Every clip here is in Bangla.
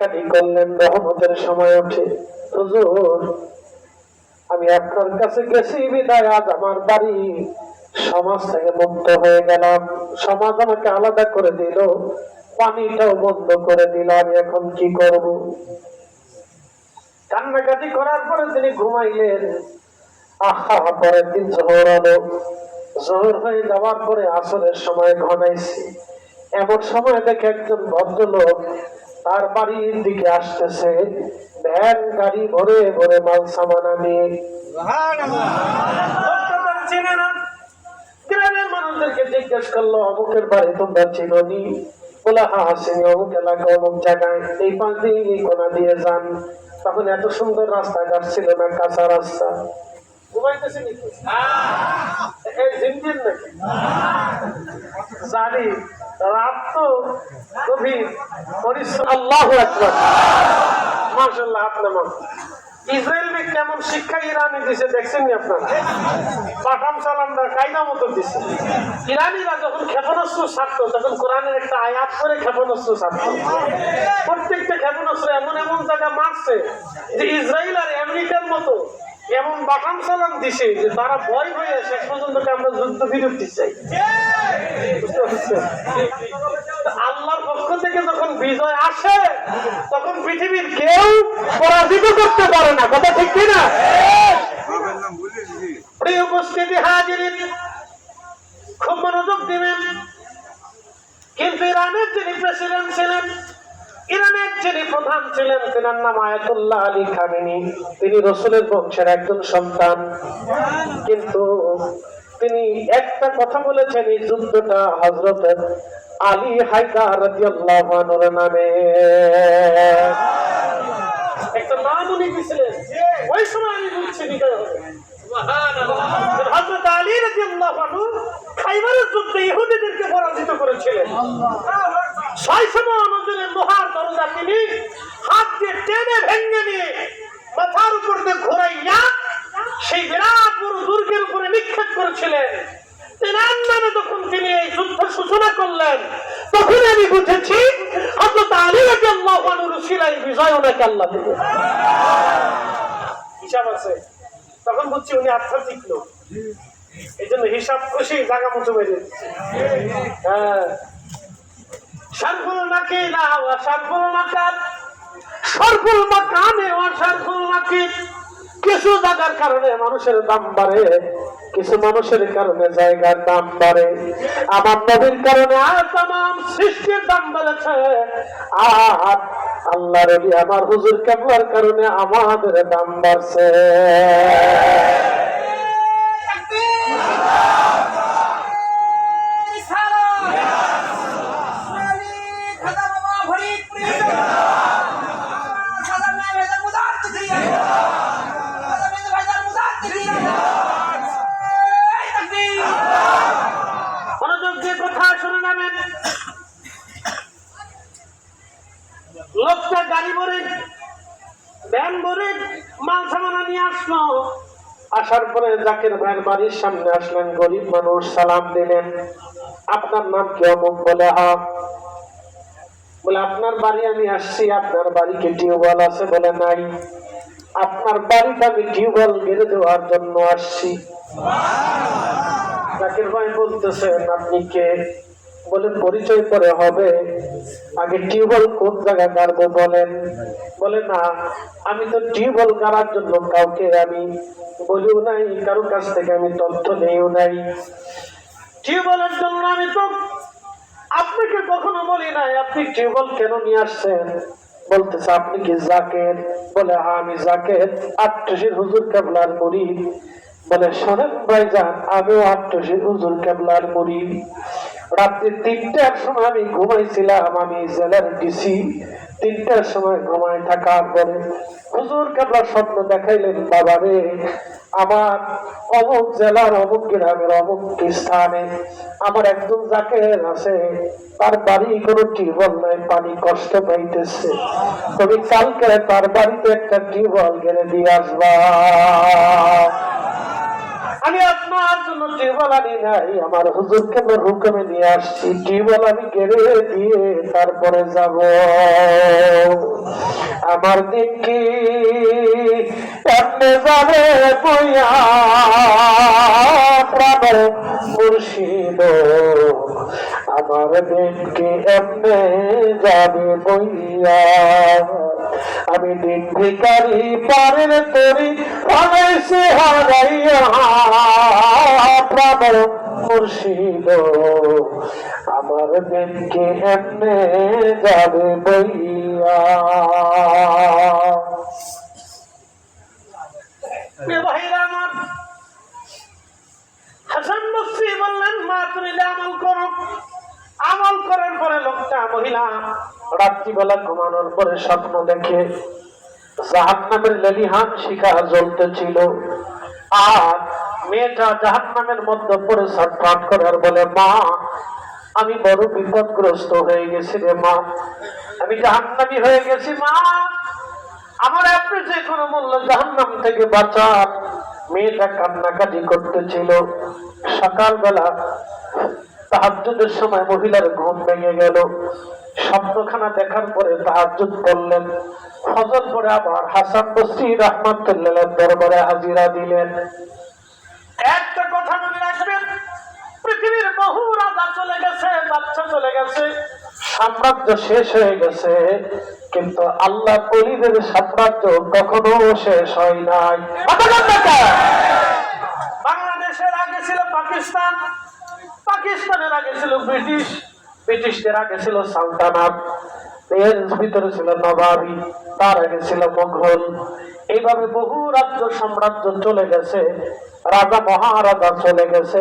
করলেন রহমতের সময় ওঠে, হুজুর আমি আপনার কাছে গেছি বিদায় আজ আমার বাড়ি সমাজ থেকে মুক্ত হয়ে গেলাম, সমাজ আমাকে আলাদা করে দিল, পানিটাও বন্ধ করে দিল, আমি এখন কি করব? কান্নাকাটি করার পরে তিনি ঘুমাইলেন। আহা, পরের দিন জোহর হলো। জোহর হয়ে যাওয়ার পরে আসরের সময় ঘনাইছে। এমন সময় দেখে একজন ভদ্রলোক তার বাড়ির দিকে আসতেছে, ভ্যান গাড়ি ভরে ভরে মাল সামানা নিয়ে। গ্রামের মানুষদেরকে জিজ্ঞেস করলো, অমুকের বাড়ি তোমরা চিনি? বলে হ্যাঁ চিনি, অমুক এলাকা অমুক জায়গায়, এই পাশ দিয়ে এই কোনা দিয়ে যান। তখন এত সুন্দর রাস্তাঘাট ছিল না, কাঁচা রাস্তা। ঘুমাইতেছে নাকি? জানি রাত তো গভীর পরিশ্রম। আল্লাহু আকবার, মাশাআল্লাহ। আপনার ইসরায়েলকে কেমন শিক্ষা ইরানি দিছে দেখছেন নি আপনারা? পাঠাম সালামরা কায়দা মতো দিছে। ইরানিরা যখন ক্ষেপণাস্ত্র ছাড়তো তখন কোরআনের একটা আয়াত করে ক্ষেপণাস্ত্র ছাড়তো। প্রত্যেকটা ক্ষেপণাস্ত্র এমন এমন জায়গা মারছে যে ইসরায়েল আর আমেরিকার মতো এমন বাটাম সালাম দিছে যে তারা ভয় হয়ে শেষ পর্যন্ত আমরা যুদ্ধ বিরতি চাই। আল্লাহর পক্ষ থেকে যখন বিজয় আসে তখন পৃথিবীর কেউ পরাজিত করতে পারে না, কথা ঠিক কিনা? প্রিয় উপস্থিতি হাজিরিন, খুব মনোযোগ দিবেন। কিন্তু ইরানের যিনি প্রেসিডেন্ট ছিলেন, ইরানের যিনি প্রধান ছিলেন, তিনার নাম আয়াতুল্লাহ আলী খামেনি। তিনি রাসূলের বংশের একজন সন্তান, কিন্তু তিনি একটা কথা বলেছেন, এই যুদ্ধটা হযরত আলী হায়দার রাদিয়াল্লাহু আনহুর নামে। একটা নাম উনি দিয়েছিলেন, ওই সময় আমি বলছি বিজয় হবে। সুবহানাল্লাহ। হযরত আলী রাদিয়াল্লাহু আনহু খাইবারের যুদ্ধে ইহুদিদেরকে পরাজিত করেছিলেন। 600 ওজনের লোহার দরজা তিনি হাত দিয়ে টেনে ভেঙে নিয়ে মাথার উপর দিয়ে ঘোরাইয়া সেই বিরাট বড় দুর্গের উপরে নিক্ষেপ করেছিলেন। তিনার নামে যখন তিনি এই যুদ্ধের সূচনা করলেন তখন আমি বুঝেছি হযরত আলী রাদিয়াল্লাহু আনহুর উসিলায় বিজয় ওনাকে আল্লাহ দিবেন। হিসাব আছে, তখন বুঝছি উনি আধ্যাত্মিক লোক, এই জন্য হিসাব খুশি জায়গা মতো বেরিয়ে দিচ্ছে। হ্যাঁ, শারফুল মাকিলা ওয়া শারফুল মাকান, শারফুল মাকানে ওয়া শারফুল মাকিন। কিছু জায়গার কারণে মানুষের দাম বাড়ে, কিছু মানুষের কারণে জায়গার দাম বাড়ে। আমার নবীর কারণে আর तमाम সৃষ্টির দাম বেড়েছে, আর আল্লাহর নবী আমার হুজুর কেবলার কারণে আমাদের দাম বাড়ছে। লোকটা গাড়ি ভরে ভ্যান ভরে মাল সামানা নিয়ে আসলো। আসার পরে জাকির ভাইয়ের বাড়ির সামনে আসলেন, গরিব মানুষ, সালাম দিলেন। আপনার নাম কি? অমুক। বলে হ্যাঁ। বলে আপনার বাড়ি আমি আসছি, আপনার বাড়ি কি টিউবওয়েল আছে? বলে নাই। আপনার বাড়িতে আমি টিউবওয়েল গেড়ে দেওয়ার জন্য আসছি। জাকির ভাই বলতেছেন আপনি কে? বলে পরিচয় পরে হবে, আগে টিউবওয়েল কোন জায়গায় গাড়বো বলেন। বলে না, আমি তো টিউবওয়েল গাড়ার জন্য কাউকে আমি বলিও নাই, কারোর কাছ থেকে আমি তথ্য নেইও নাই। টিউবওয়েলের জন্য আমি তো আপনাকে কখনো বলি নাই, আপনি টিউবওয়েল কেন নিয়ে আসছেন? বলতেছে আপনি কি জাকের? বলে হ্যাঁ আমি জাকের, আট্টশির হুজুর কেবলার মুরিদ। বলে শোনেন ভাইজান, আমিও আট্টশির হুজুর কেবলার মুরিদ। রাত্রি 3টার সময় আমি ঘুমাইছিলাম, আমি জেলার ডিসি। 3টার সময় ঘুমাই থাকার পরে হুজুর কেবলা স্বপ্ন দেখাইলেন, বাবা রে আমার অমুক জেলার অমুক গ্রামের অমুক স্থানে আমার একজন জাকের আছে, তার বাড়ি কোনো টিউবওয়েল নাই, পানি কষ্ট পাইতেছে, তুমি কালকে তার বাড়িতে একটা টিউবওয়েল গেড়ে দিয়ে আসবা। আমি আপনার জন্য টিউবওয়েল আনি নাই, আমার হুজুর কেবল হুকুমে নিয়ে আসছি, টিউবওয়েল আমি গেড়ে দিয়ে তারপরে যাব। আমার দিন কি এমনে যাবে বইয়া প্রাণ মুর্শিদ, আমার দিন কি এমনে যাবে বইয়া। আমি দিন ভিকারি পারের তরি পালাইছি হারাইয়া প্রাণ মুর্শিদ, আমার দিন কি এমনে যাবে বইয়া। হাসান বসরি বললেন, মা তুমি আমল করো। আমল করার পরে লোকটা মহিলা রাত্রিবেলা ঘুমানোর পরে স্বপ্ন দেখে জাহান্নামের লেলিহান শিখা জ্বলতেছিল, আর মেয়েটা জাহান্নামের মধ্যে পড়ে ছটফট করে আর বলে, মা আমি বড় বিপদগ্রস্ত হয়ে গেছি রে মা, আমি জাহান্নামী হয়ে গেছি মা, আমার আপনি যে কোনো মূল্য জাহান্নাম থেকে বাঁচান। মেয়েটা কান্নাকাটি করতেছিল। সকালবেলা তাহাজ্জুদের সময় মহিলার ঘুম ভেঙে গেল। স্বপ্নখানা দেখার পরে তাহাজ্জুদ করলেন। ফজর পরে আবার হাসান বসরি রাহমাতুল্লাহ দরবারে হাজিরা দিলেন। একটা কথা মনে রাখবেন, পৃথিবীর বহু রাজা চলে গেছে, বাচ্চা চলে গেছে, সাম্রাজ্য শেষ হয়ে গেছে, কিন্তু আল্লাহ ওলিদের সাম্রাজ্য কখনো শেষ হয় নাই। বাংলাদেশের আগে ছিল পাকিস্তান, পাকিস্তানের আগে ছিল ব্রিটিশ, ব্রিটিশদের আগে ছিল সালতানাত, এর ভিতরে ছিল নবাবী, তার আগে ছিল মুঘল। এইভাবে বহু রাজ্য সাম্রাজ্য চলে গেছে, রাজা মহারাজা চলে গেছে,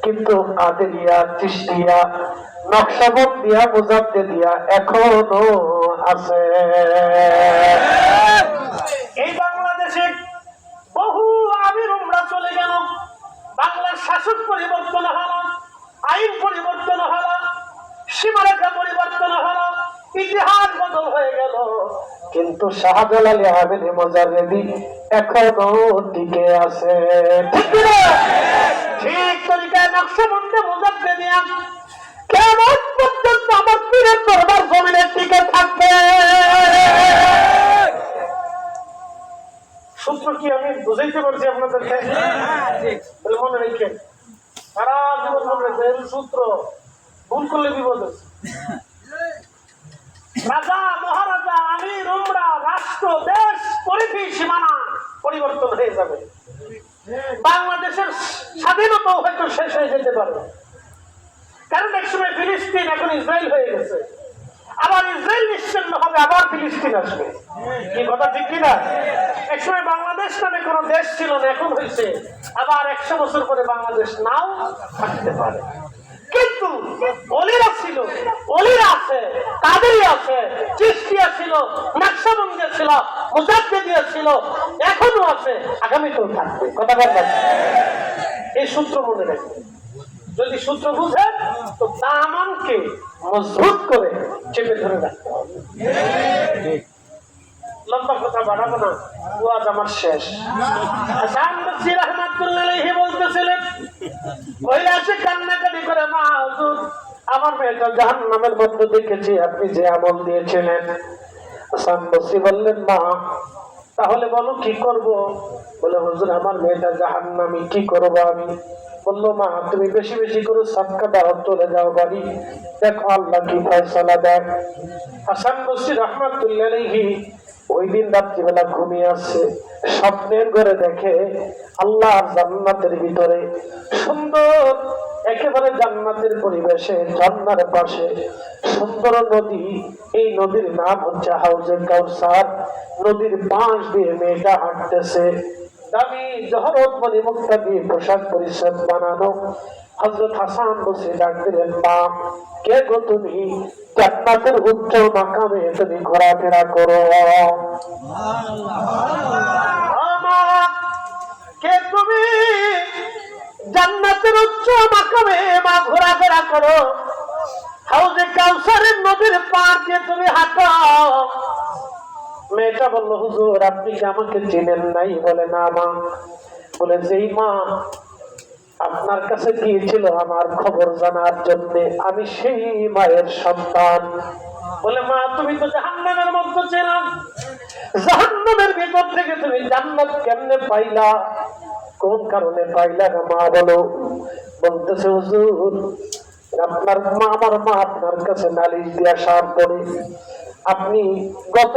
কিন্তু কাদেরিয়া, চিশতিয়া, নকশবন্দিয়া, মুজাদ্দিদিয়া এখনো আছে। এই বাংলাদেশে বহু আমির উমরা চলে গেল, বাংলার শাসক পরিবর্তন হলো, আইন পরিবর্তন হলো, সীমারেখা পরিবর্তন হলো, ইতিহাস বদল হয়ে গেল, কিন্তু শাহজালালি আবেদে মুজাদ্দিদি এখনো টিকে আছে। ঠিক তরিকায় নকশবন্দি, মুজাদ্দিদিয়া কেমন পর্যন্ত আমার পীরের দরবার জমিনে টিকে থাকবে। সূত্র কি আমি বুঝাইতে পারছি আপনাদেরকে? মনে রেখে সারা জীবন মনে রেখে সূত্র, ভুল করলে বিপদ আছে। রাজা মহারাজা, আমির উমরা, রাষ্ট্র, দেশ, পরিধি, সীমানা পরিবর্তন হয়ে যাবে। বাংলাদেশের স্বাধীনতাও হয়তো শেষ হয়ে যেতে পারে, কারণ একসময় ফিলিস্তিন, এখন ইসরায়েল হয়ে গেছে, আবার ইসরায়েল নিশ্চিন্ন হবে, আবার ফিলিস্তিন আসবে। কি কথা ঠিক কিনা? একসময় বাংলাদেশ নামে কোন দেশ ছিল না, এখন হয়েছে, আবার 100 বছর পরে বাংলাদেশ নাও থাকতে পারে। কিন্তু অলিরা ছিল, অলিরা আছে, কাদেরিয়া আছে, চিশতিয়া ছিল, নকশবন্দিয়া ছিল, মুজাদ্দিদিয়া ছিল, এখনো আছে, আগামীতেও থাকবে। কথা বলবেন, এই সূত্র মনে রাখবেন। যদি সূত্র বুঝে তো দামানকে মজবুত করে চেপে ধরে রাখতে হবে। লম্বা কথা বাড়াবো না, ওয়াজ আমার শেষ। হাসান বসরি রাহমাতুল্লাহ আলাইহি বলতেছিলেন, ওইরা এসে কান্নাকাটি করে, মা হুজুর আমার মেয়েটা জাহান্নামের মধ্যে দেখেছি, আপনি যে আমল দিয়েছিলেন। হাসান বসরি বললেন, মা তাহলে বলো কি করব? বলে, হুজুর আমার মেয়েটা জাহান্নামী, কি করবো আমি? বললো, মা তুমি বেশি বেশি করে সাদকা দাও, চলে যাও বাড়ি, দেখো আল্লাহ কি ফয়সালা দেয়। হাসান বসরি রাহমাতুল্লাহ আলাইহি ওই দিন রাত্রিবেলা ঘুমিয়ে আসছে, স্বপ্নের ঘরে দেখে আল্লাহর জান্নাতের ভিতরে সুন্দর একেবারে জান্নাতের পরিবেশে, ঝর্ণার পাশে সুন্দর নদী। এই নদীর নাম হচ্ছে হাউজে কাউসার। নদীর পাশ দিয়ে মেয়েটা হাঁটতেছে, দামি জহরত মণি মুক্তা দিয়ে পোশাক পরিচ্ছদ বানানো। হযরত হাসান বসরি ডাক দিলেন, মা কে গো তুমি? জান্নাতের উচ্চ মাকামে তুমি ঘোরাফেরা করো। কে তুমি? জান্নাতের উচ্চ মাকামে মা ঘোরাফেরা করো, হাউজে কাউসারের নদীর পার দিয়ে তুমি হাঁটো। মেয়েটা বলল, হুজুর আপনি কি আমাকে চেনেন নাই? বলে, না মা। বলে, যেই মা আপনার কাছে গিয়েছিল আমার খবর জানার জন্য, আমি সেই মায়ের সন্তান। বলে, মা তুমি তো জাহান্নামের মধ্যে ছিলাম, জাহান্নামের ভিতর থেকে তুমি জান্নাত কেমনে পাইলা, কোন কারণে পাইলা না মা বলো? বলতেছে হুজুর আপনার মা, আমার মা আপনার কাছে নালিশ দিয়ে আসার পরে আপনি গত